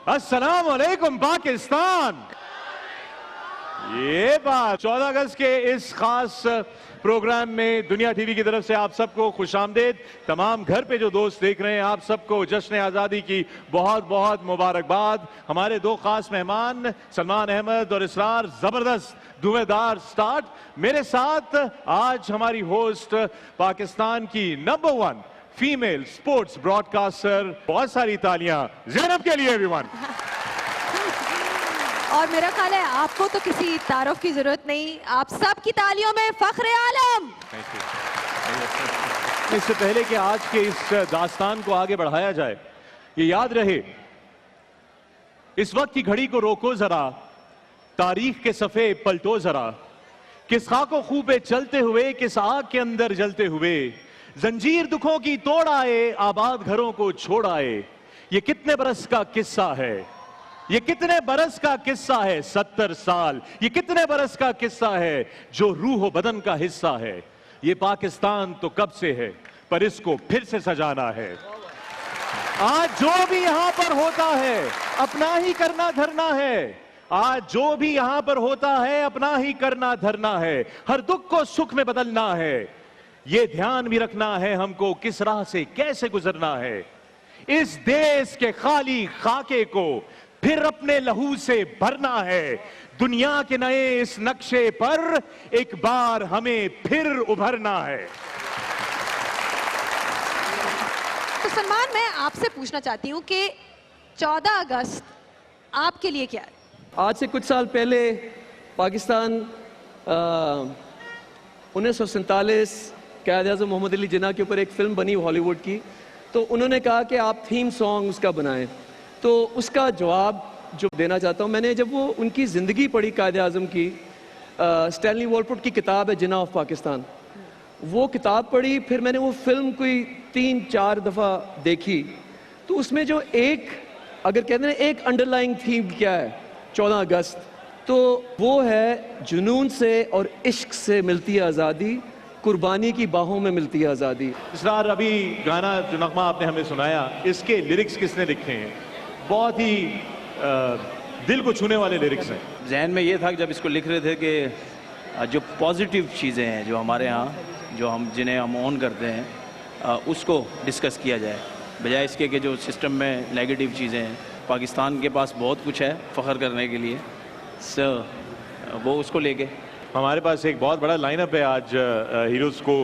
अस्सलाम वालेकुम पाकिस्तान। ये बात 14 अगस्त के इस खास प्रोग्राम में दुनिया टीवी की तरफ से आप सबको खुशामदीद। तमाम घर पे जो दोस्त देख रहे हैं, आप सबको जश्न आज़ादी की बहुत बहुत मुबारकबाद। हमारे दो खास मेहमान सलमान अहमद और इसरार, जबरदस्त धुएंधार स्टार्ट। मेरे साथ आज हमारी होस्ट पाकिस्तान की नंबर 1 फीमेल स्पोर्ट्स ब्रॉडकास्टर, बहुत सारी तालियां ज़ैनब के लिए एवरीवन। और मेरा ख्याल है आपको तो किसी तारुफ की जरूरत नहीं, आप सब की तालियों में फख्र आलम। इससे पहले कि आज के इस दास्तान को आगे बढ़ाया जाए, ये याद रहे, इस वक्त की घड़ी को रोको जरा, तारीख के सफ़े पलटो जरा, किस खाको खूब पे चलते हुए, किस आग के अंदर जलते हुए, जंजीर दुखों की तोड़ आए, आबाद घरों को छोड़ आए। ये कितने बरस का किस्सा है, ये कितने बरस का किस्सा है, 70 साल। ये कितने बरस का किस्सा है जो रूह बदन का हिस्सा है। ये पाकिस्तान तो कब से है, पर इसको फिर से सजाना है। आज जो भी यहां पर होता है अपना ही करना धरना है। आज जो भी यहां पर होता है अपना ही करना धरना है। हर दुख को सुख में बदलना है। ये ध्यान भी रखना है हमको किस राह से कैसे गुजरना है। इस देश के खाली खाके को फिर अपने लहू से भरना है। दुनिया के नए इस नक्शे पर एक बार हमें फिर उभरना है। तो सलमान, मैं आपसे पूछना चाहती हूँ कि 14 अगस्त आपके लिए क्या है? आज से कुछ साल पहले पाकिस्तान 1947 क़ायद-ए-आज़म मोहम्मद अली जिन्ना के ऊपर एक फिल्म बनी हॉलीवुड की, तो उन्होंने कहा कि आप थीम सॉन्ग उसका बनाएं। तो उसका जवाब जो देना चाहता हूँ, मैंने जब वो उनकी ज़िंदगी पढ़ी क़ायद-ए-आज़म की, स्टैनली वॉलपोर्ट की किताब है जिन्ना ऑफ पाकिस्तान, वो किताब पढ़ी, फिर मैंने वो फिल्म कोई 3-4 दफ़ा देखी। तो उसमें जो एक, अगर कहते हैं एक अंडरलाइंग थीम क्या है 14 अगस्त, तो वो है जुनून से और इश्क से मिलती है आज़ादी, कुर्बानी की बाहों में मिलती है आज़ादी। इसरार, अभी गाना जो नगमा आपने हमें सुनाया, इसके लिरिक्स किसने लिखे हैं? बहुत ही दिल को छूने वाले लिरिक्स हैं। जहन में ये था कि जब इसको लिख रहे थे कि जो पॉजिटिव चीज़ें हैं जो हमारे यहाँ, जो हम जिन्हें हम ऑन करते हैं, उसको डिस्कस किया जाए, बजाय इसके कि जो सिस्टम में नेगेटिव चीज़ें हैं। पाकिस्तान के पास बहुत कुछ है फ़ख्र करने के लिए, वो उसको लेके हमारे पास एक बहुत बड़ा लाइनअप है आज हीरोज़ को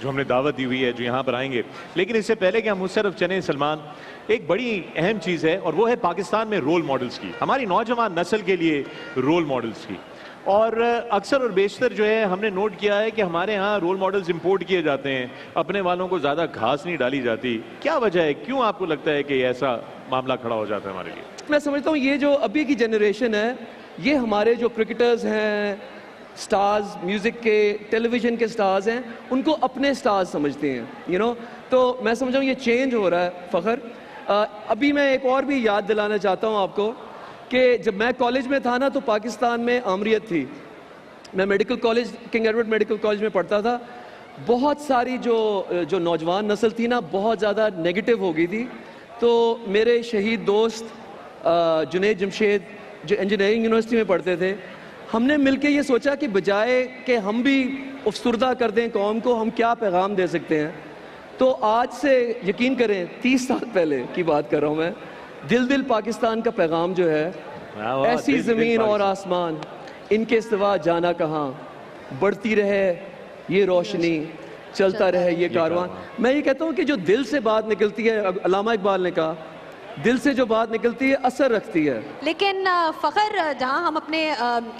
जो हमने दावत दी हुई है, जो यहाँ पर आएंगे। लेकिन इससे पहले कि हम उस तरफ चलें सलमान, एक बड़ी अहम चीज़ है और वो है पाकिस्तान में रोल मॉडल्स की, हमारी नौजवान नस्ल के लिए रोल मॉडल्स की। और अक्सर और बेशतर जो है हमने नोट किया है कि हमारे यहाँ रोल मॉडल्स इंपोर्ट किए जाते हैं, अपने वालों को ज़्यादा घास नहीं डाली जाती। क्या वजह है, क्यों आपको लगता है कि ऐसा मामला खड़ा हो जाता है हमारे लिए? मैं समझता हूँ ये जो अभी की जनरेशन है, ये हमारे जो क्रिकेटर्स हैं, स्टार्स, म्यूज़िक के, टेलीविज़न के स्टार्स हैं, उनको अपने स्टार्स समझते हैं, तो मैं समझ रहा हूँ ये चेंज हो रहा है फ़ख्र। अभी मैं एक और भी याद दिलाना चाहता हूँ आपको कि जब मैं कॉलेज में था ना, तो पाकिस्तान में आमरीत थी। मैं medical college, king Edward medical college में पढ़ता था। बहुत सारी जो नौजवान नस्ल थी ना, बहुत ज़्यादा नेगेटिव हो गई थी। तो मेरे शहीद दोस्त जुनैद जमशेद, जो इंजीनियरिंग यूनिवर्सिटी में पढ़ते थे, हमने मिलके ये सोचा कि बजाय कि हम भी अफसुर्दा कर दें कौम को, हम क्या पैगाम दे सकते हैं। तो आज से यकीन करें 30 साल पहले की बात कर रहा हूँ मैं, दिल दिल पाकिस्तान का पैगाम जो है, ऐसी ज़मीन और आसमान इनके सिवा जाना कहाँ, बढ़ती रहे ये रोशनी, चलता रहे ये कारवां। मैं ये कहता हूँ कि जो दिल से बात निकलती है, अल्लामा इकबाल ने कहा, दिल से जो बात निकलती है असर रखती है। लेकिन फ़ख्र, जहाँ हम अपने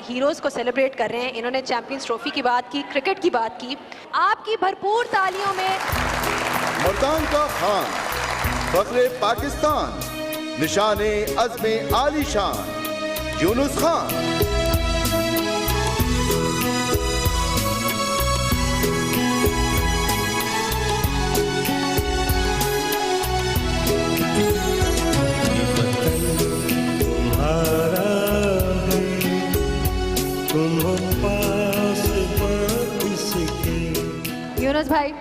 हीरोज़ को सेलिब्रेट कर रहे हैं, इन्होंने चैंपियंस ट्रॉफी की बात की, क्रिकेट की बात की, आपकी भरपूर तालियों में मर्दान का खान, फ़ख्रे पाकिस्तान, निशाने अज़्मे आलीशान, यूनुस खान। यूनुस भाई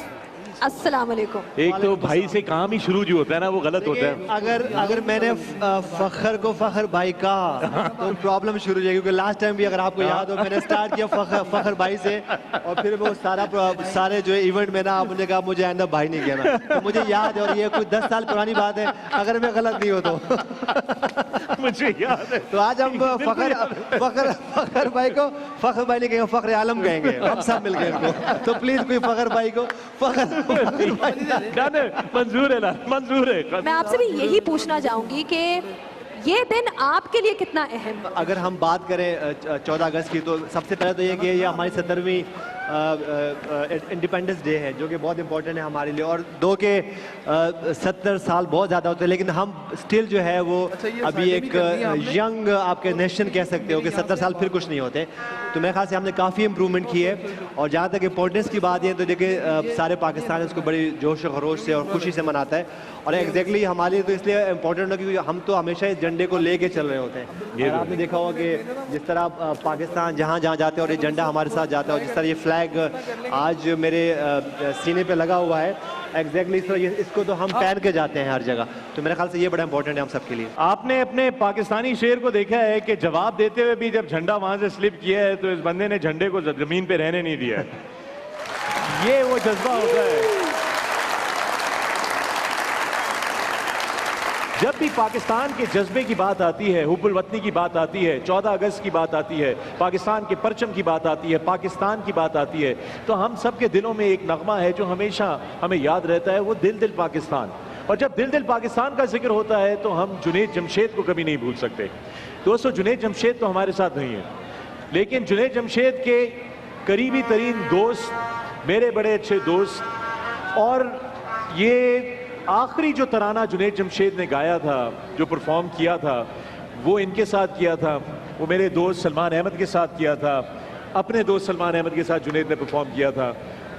अस्सलाम वालेकुम। एक तो भाई से काम ही शुरू जो होता है ना वो गलत होता है। अगर मैंने फखर को फखर भाई कहा तो प्रॉब्लम शुरू हो जाएगी, क्योंकि लास्ट टाइम भी अगर आपको याद हो मैंने स्टार्ट किया फखर भाई से, और फिर वो सारे जो इवेंट में ना आपने कहा मुझे एंड भाई नहीं कहना, तो मुझे याद है और ये कुछ 10 साल पुरानी बात है, अगर मैं गलत नहीं हो तो मुझे याद है। तो आज हम फखर भाई को फखर भाई नहीं कहेंगे, फखर आलम कहेंगे, हम सब मिल गए इनको। तो प्लीज कोई फखर भाई को फखर मंजूर है ना, मंजूर है। मैं आपसे भी यही पूछना चाहूंगी कि ये दिन आपके लिए कितना अहम। अगर हम बात करें 14 अगस्त की, तो सबसे पहले तो ये हमारी 17वीं इंडिपेंडेंस डे है, जो कि बहुत इंपॉर्टेंट है हमारे लिए। और दो के 70 साल बहुत ज़्यादा होते हैं, लेकिन हम स्टिल जो है वो अभी एक यंग आपके नेशन कह सकते हो कि 70 साल फिर कुछ नहीं होते। तो मेरे ख्याल से हमने काफ़ी इम्प्रूवमेंट की है। और जहाँ तक इम्पोर्टेंस की बात है तो देखिए सारे पाकिस्तान उसको बड़ी जोश खरोश से और खुशी से मनाता है। और एग्जैक्टली हमारे लिए तो इसलिए इम्पोर्टेंट है क्योंकि हम तो हमेशा इस झंडे को लेके चल रहे होते हैं। ये आपने देखा होगा कि जिस तरह पाकिस्तान जहाँ जहाँ जाते हैं और ये झंडा हमारे साथ जाता है, और जिस तरह ये फ्लैग आज मेरे सीने पे लगा हुआ है, एग्जैक्टली इसको तो हम पहन के जाते हैं हर जगह। तो मेरे ख्याल से ये बड़ा इंपॉर्टेंट है हम सबके लिए। आपने अपने पाकिस्तानी शेर को देखा है कि जवाब देते हुए भी जब झंडा वहां से स्लिप किया है तो इस बंदे ने झंडे को जमीन पे रहने नहीं दिया है। ये वो जज्बा होता है। जब भी पाकिस्तान के जज्बे की बात आती है, हुब्बुल वतनी की बात आती है, 14 अगस्त की बात आती है, पाकिस्तान के परचम की बात आती है, पाकिस्तान की बात आती है, तो हम सब के दिलों में एक नगमा है जो हमेशा हमें याद रहता है, वो दिल दिल पाकिस्तान। और जब दिल दिल पाकिस्तान का जिक्र होता है तो हम जुनैद जमशेद को कभी नहीं भूल सकते। दोस्तों, जुनैद जमशेद तो हमारे साथ नहीं है, लेकिन जुनैद जमशेद के करीबी तरीन दोस्त, मेरे बड़े अच्छे दोस्त, और ये आखिरी जो तराना जुनैद जमशेद ने गाया था, जो परफॉर्म किया था, वो इनके साथ किया था। वो मेरे दोस्त सलमान अहमद के साथ किया था, अपने दोस्त सलमान अहमद के साथ जुनैद ने परफॉर्म किया था।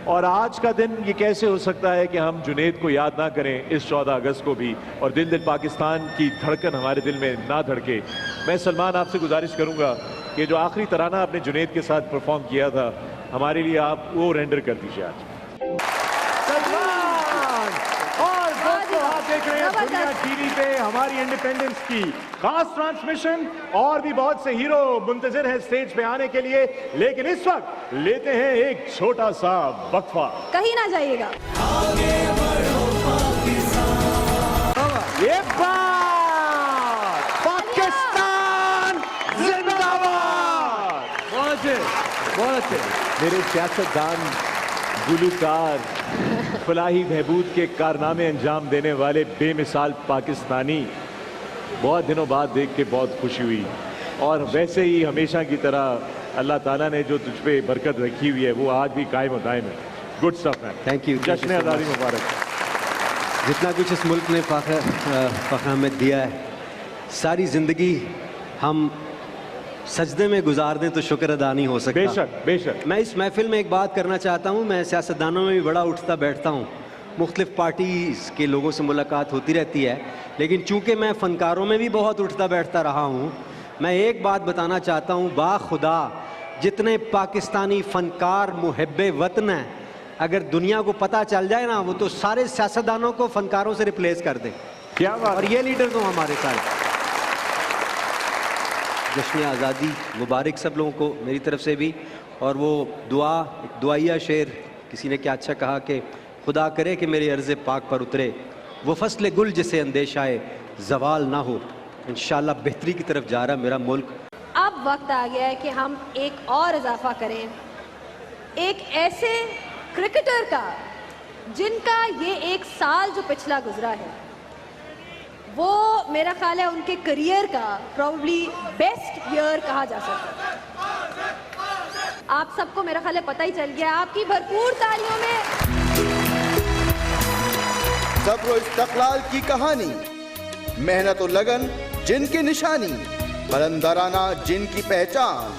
और आज का दिन ये कैसे हो सकता है कि हम जुनैद को याद ना करें इस 14 अगस्त को भी, और दिल दिल पाकिस्तान की धड़कन हमारे दिल में ना धड़के। मैं सलमान आपसे गुजारिश करूँगा कि जो आखिरी तराना आपने जुनैद के साथ परफॉर्म किया था, हमारे लिए आप वो रेंडर कर दीजिए आज। देख रहे हैं दुनिया टीवी पे हमारी इंडिपेंडेंस की खास ट्रांसमिशन, और भी बहुत से हीरो मुंतजिर हैं स्टेज पे आने के लिए, लेकिन इस वक्त लेते हैं एक छोटा सा वक्फा। कहीं ना जाइएगा। ये बात पाकिस्तान जिंदाबाद। बहुत अच्छे, बहुत अच्छे। मेरे सियासतदान, गुलूकार, फलाही बहबूद के कारनामे अंजाम देने वाले बेमिसाल पाकिस्तानी, बहुत दिनों बाद देख के बहुत खुशी हुई। और वैसे ही हमेशा की तरह अल्लाह ताला ने जो तुझ पे बरकत रखी हुई है वो आज भी कायम दायम है। गुड स्टफ है। Thank you. जश्न आज़ादी मुबारक। जितना कुछ इस मुल्क ने फ़ख्र हमें दिया है, सारी ज़िंदगी हम सजदे में गुजार दें तो शुक्र अदा नहीं हो सकता। बेशक बेशक। मैं इस महफिल में एक बात करना चाहता हूँ। मैं सियासतदानों में भी बड़ा उठता बैठता हूँ, मुख्तलिफ पार्टीज़ के लोगों से मुलाकात होती रहती है, लेकिन चूँकि मैं फ़नकारों में भी बहुत उठता बैठता रहा हूँ, मैं एक बात बताना चाहता हूँ। बाखुदा जितने पाकिस्तानी फ़नकार मुहब्बे वतन हैं, अगर दुनिया को पता चल जाए ना, वो तो सारे सियासतदानों को फ़नकारों से रिप्लेस कर दें। क्या बात। और ये लीडर तो हमारे साथ। जश्न आज़ादी मुबारक सब लोगों को मेरी तरफ से भी। और वो दुआया शेर किसी ने क्या अच्छा कहा कि खुदा करे कि मेरे अर्ज़ पाक पर उतरे वो फसले गुल जिसे अंदेशाए ज़वाल ना हो। इंशाअल्लाह बेहतरी की तरफ जा रहा मेरा मुल्क। अब वक्त आ गया है कि हम एक और इजाफा करें, एक ऐसे क्रिकेटर का जिनका ये एक साल जो पिछला गुजरा है वो मेरा ख्याल है उनके करियर का प्रोबेबली बेस्ट ईयर कहा जा सकता है। आप सबको मेरा ख्याल है पता ही चल गया। आपकी भरपूर तालियों में सब्र इस्तक़लाल की कहानी, मेहनत और लगन जिनकी निशानी, बुलंदराना जिनकी पहचान,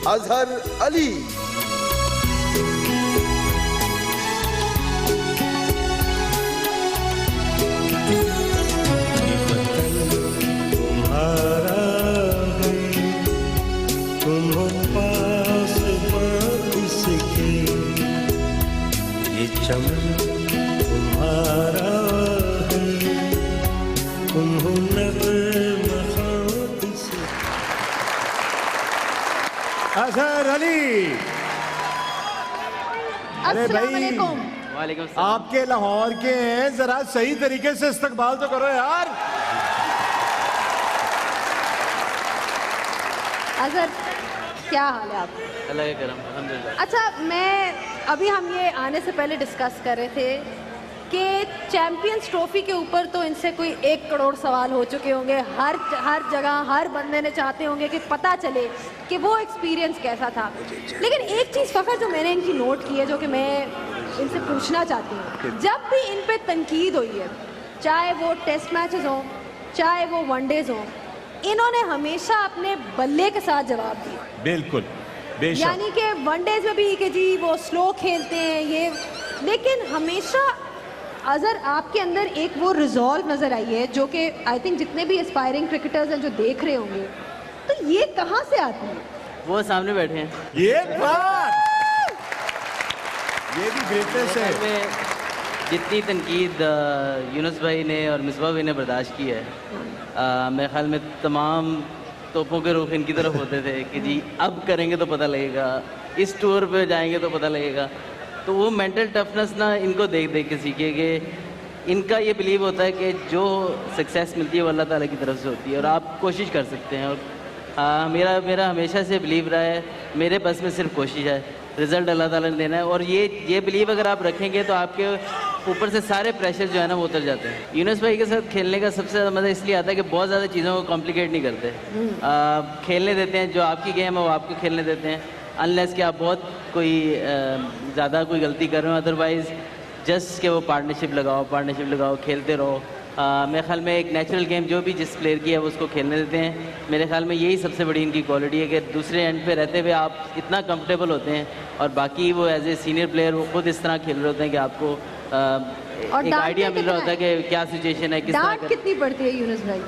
अजहर अली। चमन तुम्हारा है, तुम हो नगमखात से। अजहर अली, अरे अस्सलाम भाई वालेकुम। वालेकुम सलाम। आपके लाहौर के हैं, जरा सही तरीके से इस्तकबाल तो करो यार। अजहर, क्या हाल है आप? अल्लाह के करम, अल्हम्दुलिल्लाह। अच्छा, अभी हम ये आने से पहले डिस्कस कर रहे थे कि चैंपियंस ट्रॉफी के ऊपर तो इनसे कोई 1 करोड़ सवाल हो चुके होंगे। हर जगह हर बंदे ने चाहते होंगे कि पता चले कि वो एक्सपीरियंस कैसा था। लेकिन एक चीज़ फ़खर जो मैंने इनकी नोट की है, जो कि मैं इनसे पूछना चाहती हूँ, जब भी इन पे तनकीद हुई है, चाहे वो टेस्ट मैचेस हों, चाहे वो वनडेज हों, इन्होंने हमेशा अपने बल्ले के साथ जवाब दिया। बिल्कुल, बेशक। यानी कि वनडेज में भी कि जी वो स्लो खेलते हैं ये, लेकिन हमेशा अजहर आपके अंदर एक वो रिजॉल्व नज़र आई है जो कि आई थिंक जितने भी एस्पायरिंग क्रिकेटर्स हैं जो देख रहे होंगे, तो ये कहाँ से आती है? वो सामने बैठे हैं। ये बात, ये भी ग्रेटनेस है। में जितनी तनकीद यूनुस भाई ने और मिसबा भाई ने बर्दाश्त की है, मेरे ख्याल में तमाम तोपों के रुख इनकी तरफ होते थे कि जी अब करेंगे तो पता लगेगा, इस टूर पे जाएंगे तो पता लगेगा। तो वो मेंटल टफनेस ना इनको देख देख के सीखे कि इनका ये बिलीव होता है कि जो सक्सेस मिलती है वो अल्लाह ताला की तरफ से होती है और आप कोशिश कर सकते हैं। और मेरा हमेशा से बिलीव रहा है, मेरे बस में सिर्फ कोशिश है, रिज़ल्ट अल्लाह ताला ने देना है। और ये बिलीव अगर आप रखेंगे तो आपके ऊपर से सारे प्रेशर जो है ना वो उतर जाते हैं। यूनुस भाई के साथ खेलने का सबसे ज़्यादा मज़ा इसलिए आता है कि बहुत ज़्यादा चीज़ों को कॉम्प्लिकेट नहीं करते, खेलने देते हैं, जो आपकी गेम है वो आपको खेलने देते हैं, अनलेस कि आप बहुत कोई ज़्यादा कोई गलती कर रहे हो। अदरवाइज़ जस्ट कि वो पार्टनरशिप लगाओ, खेलते रहो। मेरे ख्याल में एक नेचुरल गेम जो भी जिस प्लेयर की है वो उसको खेलने देते हैं। मेरे ख्याल में यही सबसे बड़ी इनकी क्वालिटी है कि दूसरे एंड पे रहते हुए आप इतना कंफर्टेबल होते हैं और बाकी वो एज ए सीनियर प्लेयर वो खुद इस तरह खेल रहे होते हैं कि आपको एक आइडिया मिल रहा होता है कि क्या सिचुएशन है, किस तरह डांट कितनी पड़ती है यूनुस भाई?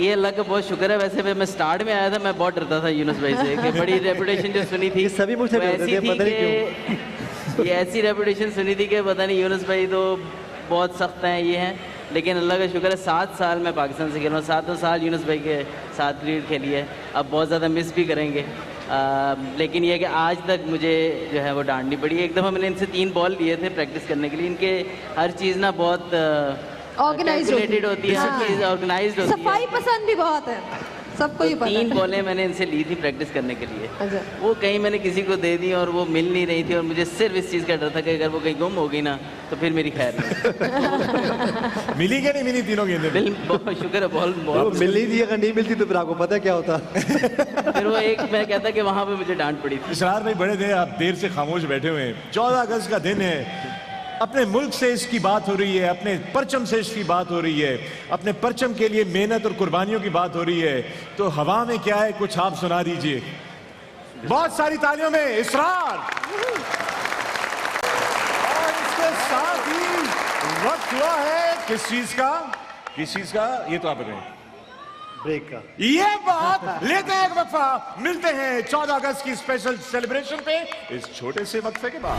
ये अल्लाह का बहुत शुक्र है। वैसे मैं स्टार्ट में आया था, मैं बहुत डरता था यूनुस भाई से कि बड़ी रेपुटेशन जो सुनी थी सभी मुझसे ऐसी थी कि ये ऐसी रेपुटेशन सुनी थी कि पता नहीं यूनुस भाई तो बहुत सख्त हैं ये हैं। लेकिन अल्लाह का शुक्र है 7 साल मैं पाकिस्तान से खेल रहा हूँ, 7 साल यूनुस भाई के साथ क्रिकेट खेली है। अब बहुत ज़्यादा मिस भी करेंगे, लेकिन ये कि आज तक मुझे जो है वो डांटनी पड़ी। एक दफ़ा मैंने इनसे 3 बॉल लिए थे प्रैक्टिस करने के लिए। इनके हर चीज़ ना बहुत ऑर्गेनाइज्ड होती है, हर चीज़ ऑर्गेनाइज्ड होती है, सफाई पसंद भी बहुत है, सबको ही पता है। 3 बॉलें मैंने इनसे ली थी प्रैक्टिस करने के लिए। अच्छा। वो कहीं मैंने किसी को दे दी और वो मिल नहीं रही थी और मुझे सिर्फ इस चीज़ का डर था कि अगर वो कहीं गुम हो गई ना तो फिर मेरी खैर नहीं। मिली क्या नहीं मिली तीनों गेंदें? बहुत शुक्र है, बॉल मिली थी, अगर नहीं मिलती तो फिर आपको पता क्या होता। फिर वो एक मैं कहता कि वहाँ पे मुझे डांट पड़ी थी। इसरार भाई बड़े थे, आप देर से खामोश बैठे हुए हैं। 14 अगस्त का दिन है, अपने मुल्क से इसकी बात हो रही है, अपने परचम से इसकी बात हो रही है, अपने परचम के लिए मेहनत और कुर्बानियों की बात हो रही है। तो हवा में क्या है, कुछ आप सुना दीजिए। बहुत सारी तालियों में इसरार। और इसके साथ ही वक्त हुआ है किस चीज का, ये तो आप बताएं। ब्रेक का। ये बात लेते हैं एक वक्फा, मिलते हैं 14 अगस्त की स्पेशल सेलिब्रेशन पे इस छोटे से वक्फे के बाद।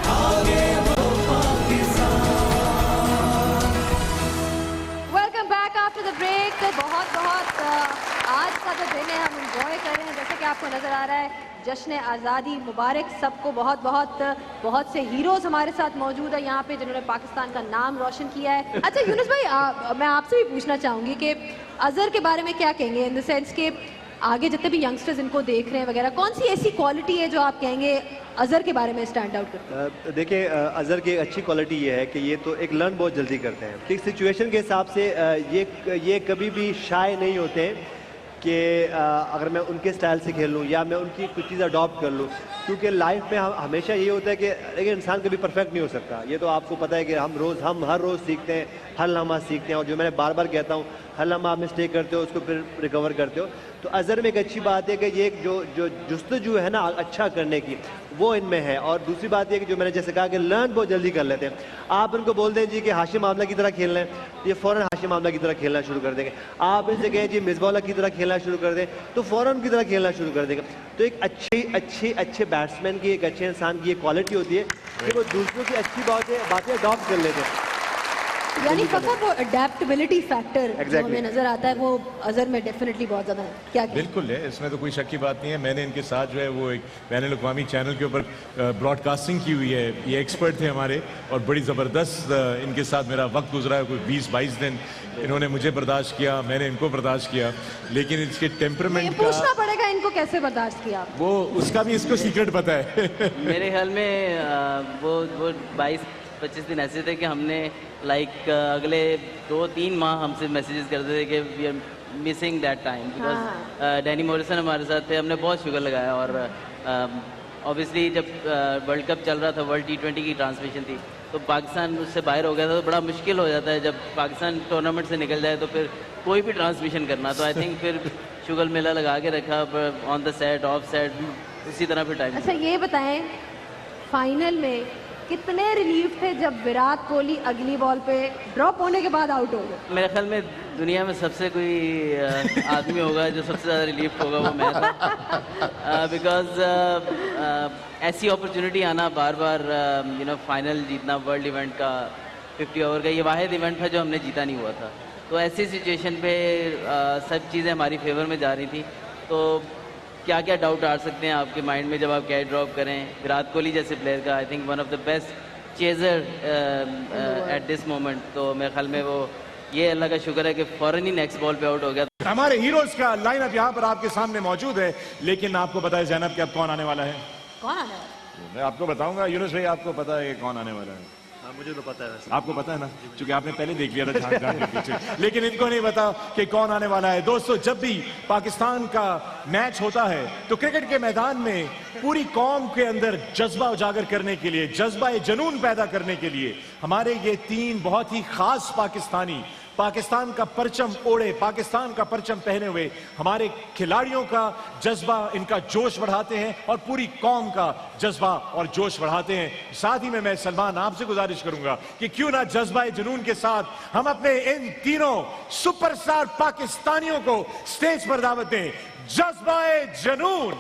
Welcome back after the break. तो बहुत आज का जो दिन है हम इंजॉय कर रहे हैं, जैसे कि आपको नज़र आ रहा है। जश्न आज़ादी मुबारक सबको। बहुत से हीरोज़ हमारे साथ मौजूद है यहाँ पे जिन्होंने पाकिस्तान का नाम रोशन किया है। अच्छा यूनुस भाई, मैं आपसे भी पूछना चाहूँगी कि अज़हर के बारे में क्या कहेंगे, इन द सेंस कि आगे जितने भी यंगस्टर्स इनको देख रहे हैं वगैरह, कौन सी ऐसी क्वालिटी है जो आप कहेंगे अज़हर के बारे में स्टैंड आउट करते हैं? देखिए, अज़हर की अच्छी क्वालिटी ये है कि ये तो एक लर्न बहुत जल्दी करते हैं। ठीक सिचुएशन के हिसाब से ये कभी भी शाय नहीं होते हैं कि अगर मैं उनके स्टाइल से खेल लूँ या मैं उनकी कुछ चीज़ अडॉप्ट कर लूँ, क्योंकि लाइफ में हमेशा ये होता है कि लेकिन इंसान कभी परफेक्ट नहीं हो सकता। ये तो आपको पता है कि हम हर रोज़ सीखते हैं, हर लम्हा सीखते हैं। और जो मैंने बार बार कहता हूँ, हर लम्हा आप मिस्टेक करते हो उसको फिर रिकवर करते हो। तो अज़हर में एक अच्छी बात है कि ये जो जो जुस्तजू है ना अच्छा करने की, वो इनमें है। और दूसरी बात ये कि जो मैंने जैसे कहा कि लर्न बहुत जल्दी कर लेते हैं। आप उनको बोल दें जी कि हाशिम आमला की तरह खेलना है, ये फ़ौरन हाशिम आमला की तरह खेलना शुरू कर देंगे। आप इनसे कहें जी मिसबाउल्लाह की तरह खेलना शुरू कर दें तो फ़ौरन उनकी तरह खेलना शुरू कर देंगे। तो एक अच्छे बैट्समैन की, एक अच्छे इंसान की ये क्वालिटी होती है कि वो दूसरों की अच्छी बातें अडॉप्ट कर लेते हैं। यानी फ़कत वो अडेप्टेबिलिटी फैक्टर जो हमें नजर आता है वो अज़हर में डेफिनेटली बहुत ज़्यादा है। क्या बिल्कुल है, इसमें तो कोई शक की बात नहीं है। मैंने इनके साथ जो है वो एक बैनुल अक़वामी चैनल के ऊपर ब्रॉडकास्टिंग की हुई है। ये एक्सपर्ट थे हमारे और बड़ी ज़बरदस्त इनके साथ मेरा वक्त गुजरा है। कोई 20-22 दिन इन्होंने मुझे बर्दाश्त किया, मैंने इनको बर्दाश्त किया। लेकिन इसके टेम्परामेंट का पूछना पड़ेगा इनको कैसे बर्दाश्त किया। वो उसका भी इसको सीक्रेट पता है। मेरे ख्याल में वो 22-25 दिन ऐसे थे कि हमने अगले 2-3 माह हमसे मैसेजेस करते थे कि we are missing that time, because Danny Morrison हमारे साथ थे। हमने बहुत शुगर लगाया और ऑब्वियसली जब वर्ल्ड कप चल रहा था, वर्ल्ड T20 की ट्रांसमिशन थी, तो पाकिस्तान उससे बाहर हो गया था। तो बड़ा मुश्किल हो जाता है जब पाकिस्तान टूर्नामेंट से निकल जाए तो फिर कोई भी ट्रांसमिशन करना। तो आई थिंक फिर शुगर मेला लगा के रखा, on the set, of set, उसी तरह फिर टाइम। अच्छा ये बताएं, फाइनल में कितने रिलीफ थे जब विराट कोहली अगली बॉल पे ड्रॉप होने के बाद आउट हो गए? मेरे ख्याल में दुनिया में सबसे कोई आदमी होगा जो सबसे ज़्यादा रिलीफ होगा वो मैं था। बिकॉज ऐसी अपॉर्चुनिटी आना बार बार, फाइनल जीतना वर्ल्ड इवेंट का 50 ओवर का, ये वाहिद इवेंट था जो हमने जीता नहीं हुआ था। तो ऐसी सिचुएशन पे सब चीज़ें हमारी फेवर में जा रही थी। तो क्या क्या डाउट आ सकते हैं आपके माइंड में जब आप कैच ड्रॉप करें? विराट कोहली जैसे प्लेयर का, I think one of the best chaser at this moment. तो मेरे ख्याल में वो ये अल्लाह का शुक्र है कि फौरन ही नेक्स्ट बॉल पे आउट हो गया। हमारे हीरोज का लाइनअप यहाँ पर आपके सामने मौजूद है, लेकिन आपको पता है ज़ैनब कि अब कौन आने वाला है? कौन आने वाला है? मैं आपको बताऊंगा। यूनुस भाई आपको पता है कि कौन आने वाला है? मुझे तो पता है। आपको पता है ना, क्योंकि आपने पहले देख लिया था झांक के पीछे। लेकिन इनको नहीं पता कि कौन आने वाला है। दोस्तों, जब भी पाकिस्तान का मैच होता है तो क्रिकेट के मैदान में पूरी कौम के अंदर जज्बा उजागर करने के लिए, जज्बा जुनून पैदा करने के लिए हमारे ये 3 बहुत ही खास पाकिस्तानी, पाकिस्तान का परचम ओढ़े, पाकिस्तान का परचम पहने हुए हमारे खिलाड़ियों का जज्बा, इनका जोश बढ़ाते हैं और पूरी कौम का जज्बा और जोश बढ़ाते हैं। साथ ही में मैं सलमान आपसे गुजारिश करूंगा कि क्यों ना जज्बा जुनून के साथ हम अपने इन तीनों सुपरस्टार पाकिस्तानियों को स्टेज पर दावत दें। जज्बा जुनून।